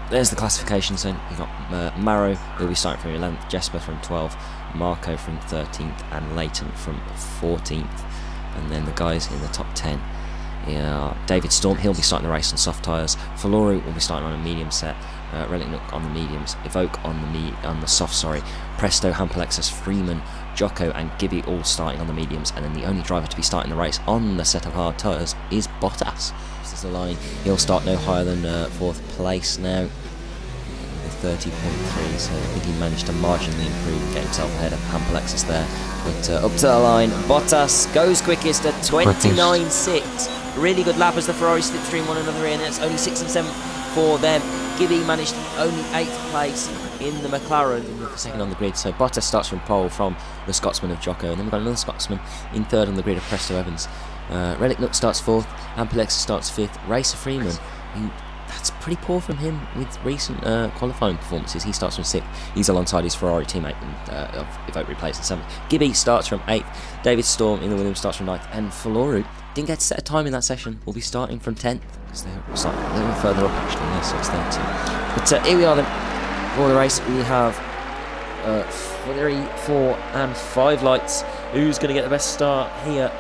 there's the classifications then. You've got Marrow, who'll be starting from 11th, Jesper from 12th, Marco from 13th, and Leighton from 14th. And then the guys in the top 10. David Storm, he'll be starting the race on soft tyres. Faloru will be starting on a medium set. Relic Nook on the mediums. Evoke on the soft. Presto, Hampalexis, Freeman, Jocko, and Gibby all starting on the mediums. And then the only driver to be starting the race on the set of hard tyres is Bottas. This is the line. He'll start no higher than 4th place now, with 30.3. So I think he managed to marginally improve and get himself ahead of Hampalexis there. But up to the line, Bottas goes quickest at 29.6. Really good lap as the Ferrari slipstream one another in. It's only 6th and 7th for them. Gibby managed only 8th place in the McLaren, second on the grid. So Bottas starts from pole from the Scotsman of Jocko, and then we've got another Scotsman in 3rd on the grid of Presto Evans. Relic Nook starts 4th, Ampalexis starts 5th. Racer Freeman, that's pretty poor from him with recent qualifying performances. He starts from 6th. He's alongside his Ferrari teammate of Evoke replaced in 7th. Gibby starts from 8th. David Storm in the Williams starts from 9th. And Faloru didn't get to set a time in that session. Will be starting from 10th because they're a little further up actually. Yeah, so it's them too. But here we are then. For the race, we have 3, 4, and 5 lights. Who's going to get the best start here?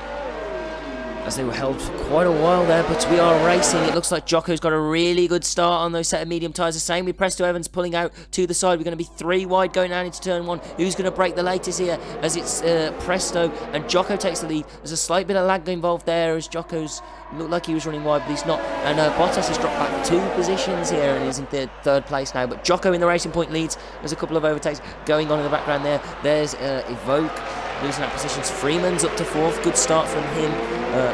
As they were held for quite a while there, but we are racing. It looks like Jocko's got a really good start on those set of medium tyres. The same with Presto Evans pulling out to the side. We're going to be 3 wide going down into turn 1. Who's going to break the latest here? As it's Presto and Jocko takes the lead. There's a slight bit of lag involved there as Jocko's looked like he was running wide, but he's not. And Bottas has dropped back 2 positions here and is in 3rd place now. But Jocko in the Racing Point leads. There's a couple of overtakes going on in the background there. There's Evoke losing that positions. Freeman's up to 4th. Good start from him.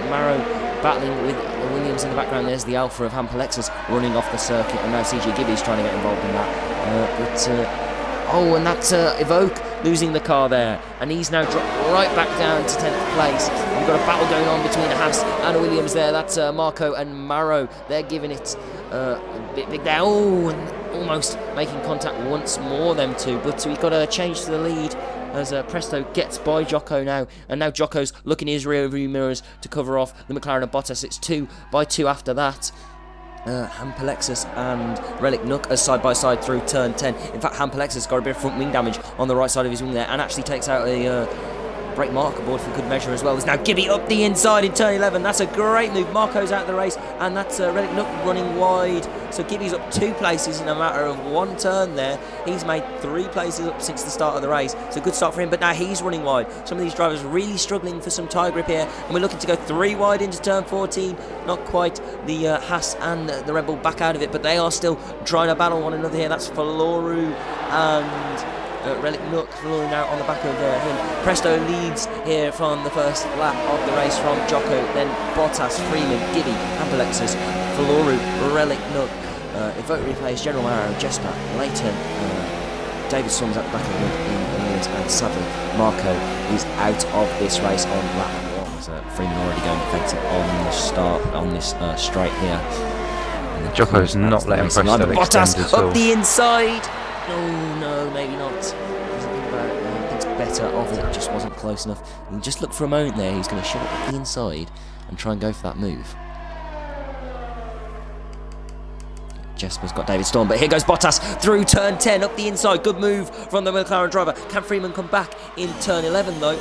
Marrow battling with Williams in the background. There's the Alpha of Hampalexis running off the circuit, and now CG Gibby's trying to get involved in that. And that's Evoke losing the car there, and he's now dropped right back down to 10th place. We've got a battle going on between a Haas and a Williams there. That's Marco and Marrow. They're giving it a bit big there. And almost making contact once more, them two. But we've got a change to the lead as Presto gets by Jocko now, and now Jocko's looking in his rear view mirrors to cover off the McLaren of Bottas. It's 2 by 2 after that. Hampalexis and Relic Nook are side by side through turn 10. In fact, Hampalexis got a bit of front wing damage on the right side of his wing there, and actually takes out a brake marker board for good measure as well. There's now Gibby up the inside in turn 11. That's a great move. Marco's out of the race, and that's Relic Nook running wide. So Gibby's up 2 places in a matter of 1 turn there. He's made 3 places up since the start of the race. So good start for him, but now he's running wide. Some of these drivers really struggling for some tyre grip here, and we're looking to go 3 wide into turn 14. Not quite. The Haas and the Red Bull back out of it, but they are still trying to battle one another here. That's Faloru and Relic Nook. Faloru now on the back of him. Presto leads here from the first lap of the race from Jocko, then Bottas, Freeman, Gibby, Hampalexis, Faloru, Relic Nook. Evoke replays General Marrow, Jesper, Leighton, David Storm's at the back of the in Williams, and sadly Marco is out of this race on lap 1. So Freeman already going effective on the start on this straight here. Jocko's not letting Presto extend Bottas at all. up the inside. No, maybe not. I think it's better off as it just wasn't close enough. And just look for a moment there. He's going to shove it up the inside and try and go for that move. Jesper's got David Storm, but here goes Bottas through turn 10 up the inside. Good move from the McLaren driver. Can Freeman come back in turn 11 though? No,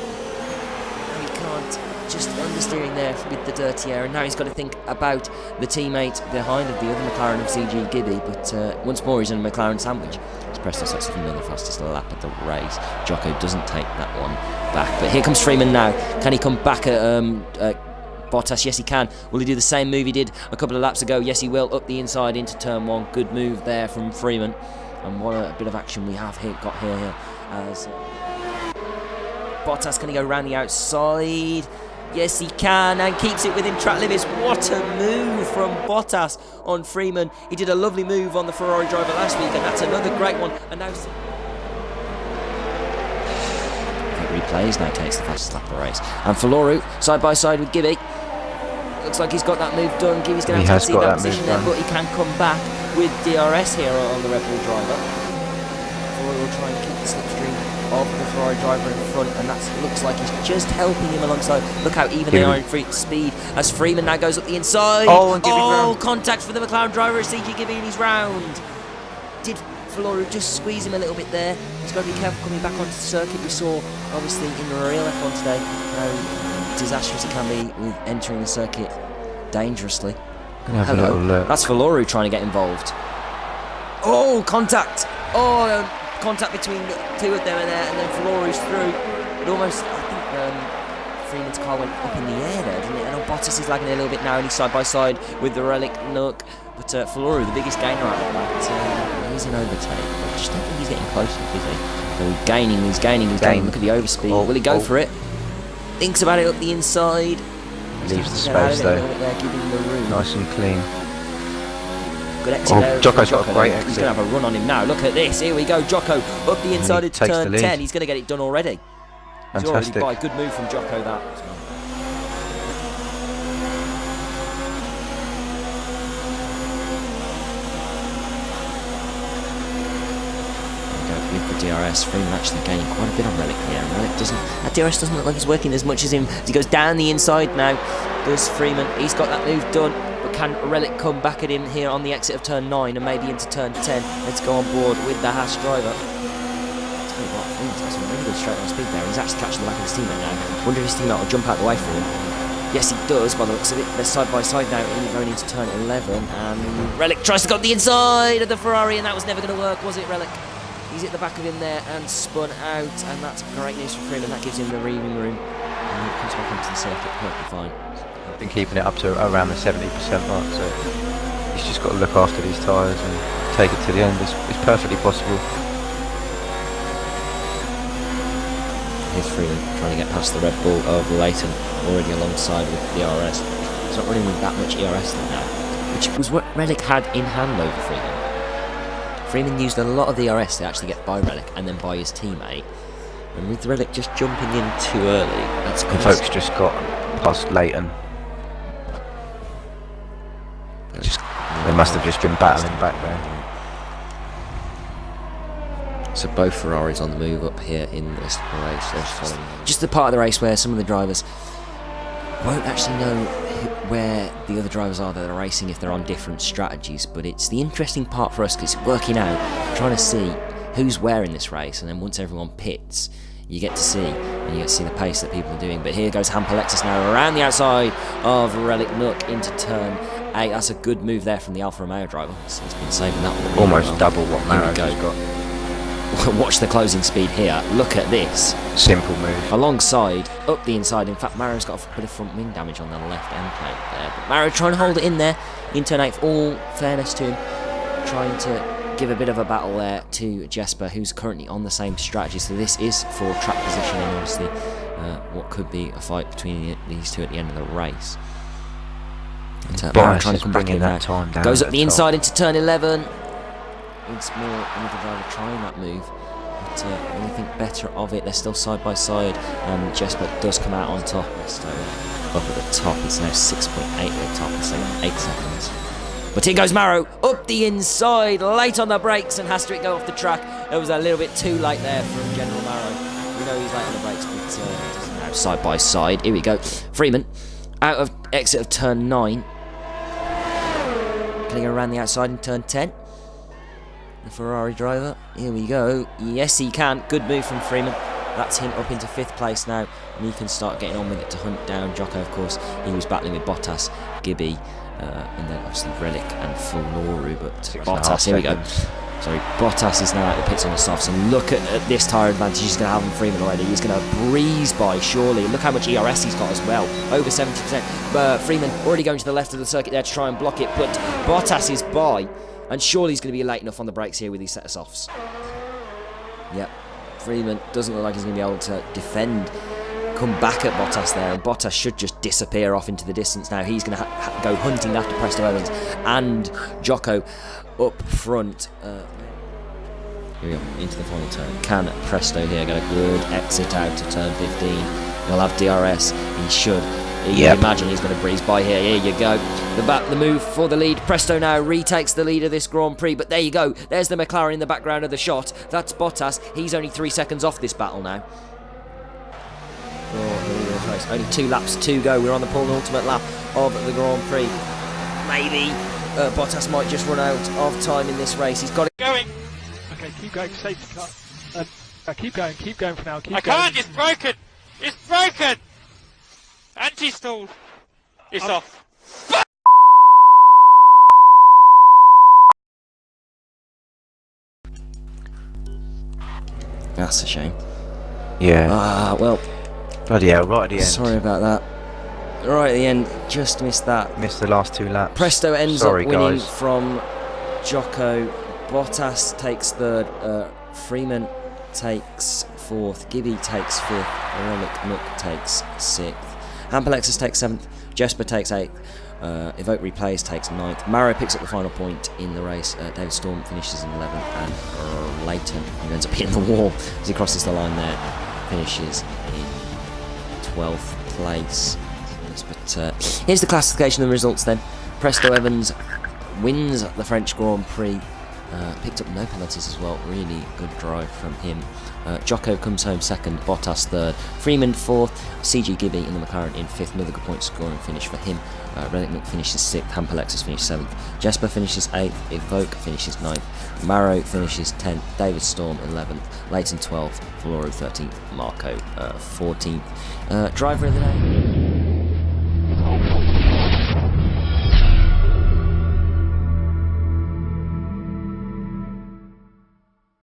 he can't. Just understeering there with the dirty air, and now he's got to think about the teammate behind of the other McLaren of CG Gibby, but once more he's in a McLaren sandwich. Presto sets up another fastest lap of the race. Jocko doesn't take that one back, but here comes Freeman now. Can he come back at Bottas? Yes, he can. Will he do the same move he did a couple of laps ago? Yes, he will. Up the inside into turn 1. Good move there from Freeman. And what a bit of action we have got here. As Bottas, can he go around the outside? Yes, he can, and keeps it within track limits. What a move from Bottas on Freeman. He did a lovely move on the Ferrari driver last week, and that's another great one. And now replays, now takes the fastest lap of the race. And Faloru, side by side with Gibby. Looks like he's got that move done. Gibby's going to have to see that position there, but he can come back with DRS here on the Red Bull driver. Faloru will try and keep the slipstream of the Ferrari driver in front, and that looks like he's just helping him alongside. Look how even they are in free speed as Freeman now goes up the inside. And Gibby's round. Contact for the McLaren driver as CG Gibby, and he's round. Valori just squeeze him a little bit there. He's got to be careful coming back onto the circuit. We saw, obviously, in the real F1 today, how disastrous it can be with entering the circuit dangerously. Have a little look. That's Valori trying to get involved. Oh, contact! Oh, contact between the two of them and then Valori's through. It almost, I think, Freeman's car went up in the air there, didn't it? And Bottas is lagging a little bit now, and he's side by side with the Relic Nook. But Valori, the biggest gainer out of that, he's in overtake. I just don't think he's getting close enough, is he? So he's gaining. Look at the overspeed. Will he go for it? Thinks about it up the inside. Leaves the space though. Nice and clean. Good exit there. Jocko's got a great exit. He's going to have a run on him now. Look at this. Here we go. Jocko up the inside of turn 10. He's going to get it done already. Fantastic. He's already by. Good move from Jocko, that. With the DRS, Freeman actually gaining quite a bit on Relic here. Relic that DRS doesn't look like he's working as much as him. As he goes down the inside now, does Freeman. He's got that move done, but can Relic come back at him here on the exit of turn 9 and maybe into turn 10? Let's go on board with the Haas driver. I'll tell you what, Freeman's got some really good straight on speed there. He's actually catching the back of his teammate now. Wonder if his teammate will jump out the way for him. Yes, he does, by the looks of it. They're side by side now, going into turn 11, and Relic tries to go up the inside of the Ferrari, and that was never going to work, was it, Relic? He's hit the back of him there and spun out, and that's great news for Freeman. That gives him the reaming room, and he comes back into the circuit perfectly fine. I've been keeping it up to around the 70% mark, so he's just got to look after these tyres and take it to the end. It's perfectly possible. Here's Freeman trying to get past the Red Bull of Leighton, already alongside with the ERS. He's not running with that much ERS now, which was what Relic had in hand over Freeman. Freeman used a lot of the DRS to actually get by Relic and then by his teammate. And with Relic just jumping in too early, that's good. Folks just got past Leighton. They must have just been battling back there. So both Ferraris on the move up here in this race. Just the part of the race where some of the drivers won't actually know where the other drivers are that are racing if they're on different strategies, but it's the interesting part for us because it's working out, trying to see who's where in this race, and then once everyone pits, you get to see, and you get to see the pace that people are doing. But here goes Hamper Lexus now around the outside of Relic Nook into turn 8. That's a good move there from the Alfa Romeo driver. So he's been saving that one. Really almost well. Double what Maro's got. Watch the closing speed here. Look at this. Simple move. Alongside, up the inside. In fact, Maro's got a bit of front wing damage on the left end plate there. But Maro trying to hold it in there in turn 8. For all fairness to him, trying to give a bit of a battle there to Jesper, who's currently on the same strategy. So this is for track positioning, obviously. What could be a fight between these two at the end of the race. Maro trying to come back in that time. Goes up the inside into turn 11. It's more another driver trying that move, but when you think better of it, they're still side by side, and Jesper does come out on top. So up at the top, it's now 6.8 at the top, it's like 8 seconds. But here goes Maro, up the inside, late on the brakes, and has to go off the track. It was a little bit too late there from General Maro. We know he's late on the brakes, but now side by side. Here we go. Freeman, out of exit of turn 9. Can he go around the outside in turn 10? The Ferrari driver, here we go. Yes, he can. Good move from Freeman. That's him up into 5th place now, and he can start getting on with it to hunt down Jocko. Of course, he was battling with Bottas, Gibby, and then obviously Relic and Fulnoru. But Bottas, here we go. Sorry, Bottas is now out the pits on the softs, and look at this tyre advantage he's going to have on Freeman already. He's going to breeze by, surely. Look how much ERS he's got as well, over 70%. Freeman already going to the left of the circuit there to try and block it, but Bottas is by. And surely he's going to be late enough on the brakes here with these set of softs. Yep. Freeman doesn't look like he's going to be able to defend, come back at Bottas there. And Bottas should just disappear off into the distance now. He's going to go hunting after Presto Evans and Jocko up front. Here we go, into the final turn. Can Presto here get a good exit out to turn 15? He'll have DRS. He should. You can imagine he's going to breeze by here. Here you go. The move for the lead. Presto now retakes the lead of this Grand Prix. But there you go. There's the McLaren in the background of the shot. That's Bottas. He's only 3 seconds off this battle now. Only 2 laps to go. We're on the penultimate lap of the Grand Prix. Maybe Bottas might just run out of time in this race. He's got it going. keep going, safety car. Keep going for now, keep I going. can't, it's broken! It's broken! Anti-stall! It's off. That's a shame. Yeah. Well, Bloody hell, right at the end. sorry about that. Right at the end, just missed that. Missed the last 2 laps. Presto ends Sorry, up winning guys. from Jocko. Bottas takes third. Freeman takes fourth. Gibby takes fifth. Aerobic Nook takes sixth. Hampelexis takes seventh. Jesper takes eighth. Evoke Replays takes ninth. Maro picks up the final point in the race. David Storm finishes in 11th, and Leighton, who ends up hitting the wall as he crosses the line there, finishes in 12th place. But here's the classification and the results then. Presto Evans wins the French Grand Prix. Picked up no penalties as well. Really good drive from him. Jocko comes home second, Bottas third, Freeman fourth, CG Gibby in the McLaren in fifth. Another good point scoring finish for him. Relic Nook finishes sixth, Hampelexis finishes seventh, Jesper finishes eighth, Evoke finishes ninth, Maro finishes 10th, David Storm 11th, Leighton 12th, Valoru 13th, Marco 14th. Driver of the day.